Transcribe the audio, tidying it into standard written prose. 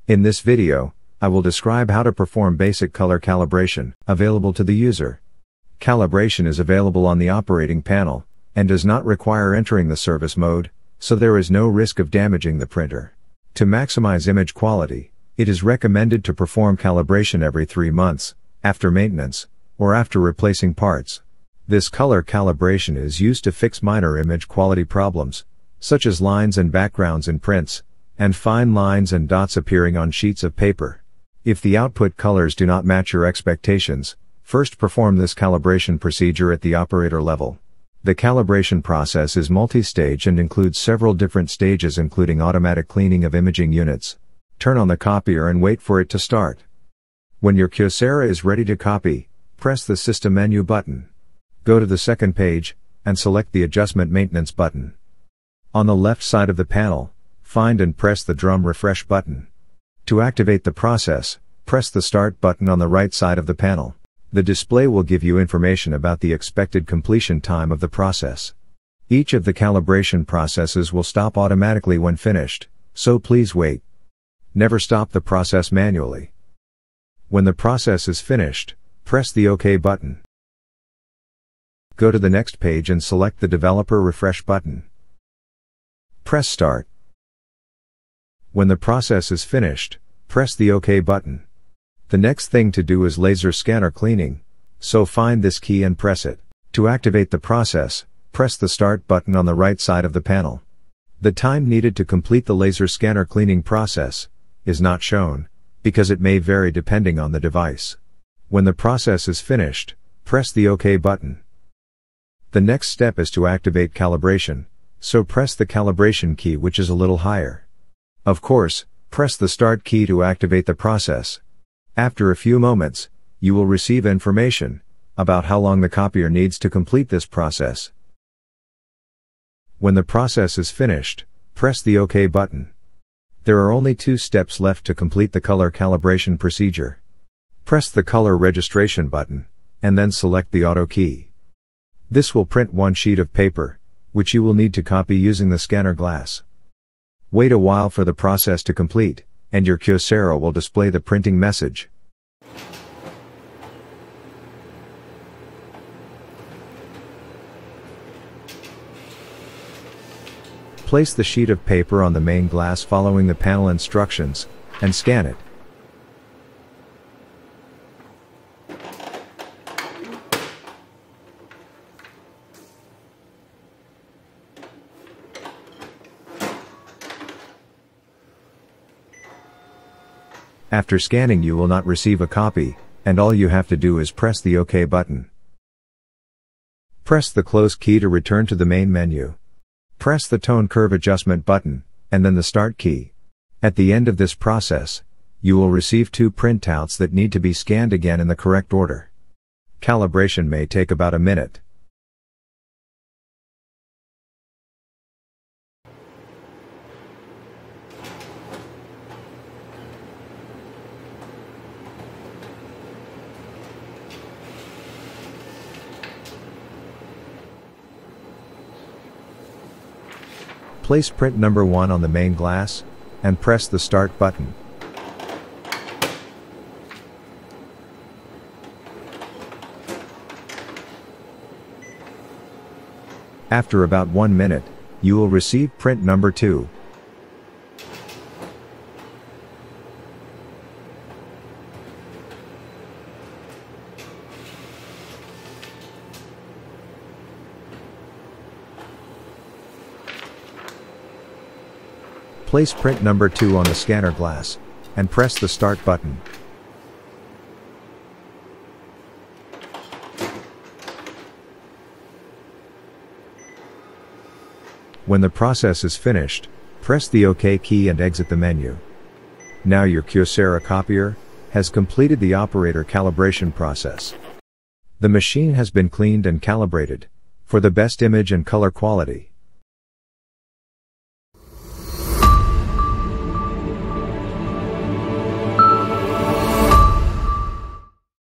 In this video, I will describe how to perform basic color calibration, available to the user. Calibration is available on the operating panel, and does not require entering the service mode, so there is no risk of damaging the printer. To maximize image quality, it is recommended to perform calibration every 3 months, after maintenance, or after replacing parts. This color calibration is used to fix minor image quality problems, such as lines and backgrounds in prints, and fine lines and dots appearing on sheets of paper. If the output colors do not match your expectations, first perform this calibration procedure at the operator level. The calibration process is multi-stage and includes several different stages, including automatic cleaning of imaging units. Turn on the copier and wait for it to start. When your KYOCERA is ready to copy, press the System menu button. Go to the second page, and select the Adjustment Maintenance button. On the left side of the panel, find and press the Drum Refresh button. To activate the process, press the Start button on the right side of the panel. The display will give you information about the expected completion time of the process. Each of the calibration processes will stop automatically when finished, so please wait. Never stop the process manually. When the process is finished, press the OK button. Go to the next page and select the Developer Refresh button. Press Start. When the process is finished, press the OK button. The next thing to do is laser scanner cleaning, so find this key and press it. To activate the process, press the Start button on the right side of the panel. The time needed to complete the laser scanner cleaning process is not shown, because it may vary depending on the device. When the process is finished, press the OK button. The next step is to activate calibration, so press the calibration key, which is a little higher. Of course, press the Start key to activate the process. After a few moments, you will receive information about how long the copier needs to complete this process. When the process is finished, press the OK button. There are only 2 steps left to complete the color calibration procedure. Press the color registration button, and then select the Auto key. This will print one sheet of paper, which you will need to copy using the scanner glass. Wait a while for the process to complete, and your KYOCERA will display the printing message. Place the sheet of paper on the main glass following the panel instructions, and scan it. After scanning, you will not receive a copy, and all you have to do is press the OK button. Press the Close key to return to the main menu. Press the Tone Curve Adjustment button, and then the Start key. At the end of this process, you will receive 2 printouts that need to be scanned again in the correct order. Calibration may take about a minute. Place print number 1 on the main glass, and press the Start button. After about 1 minute, you will receive print number 2. Place print number 2 on the scanner glass, and press the Start button. When the process is finished, press the OK key and exit the menu. Now your KYOCERA copier has completed the operator calibration process. The machine has been cleaned and calibrated for the best image and color quality.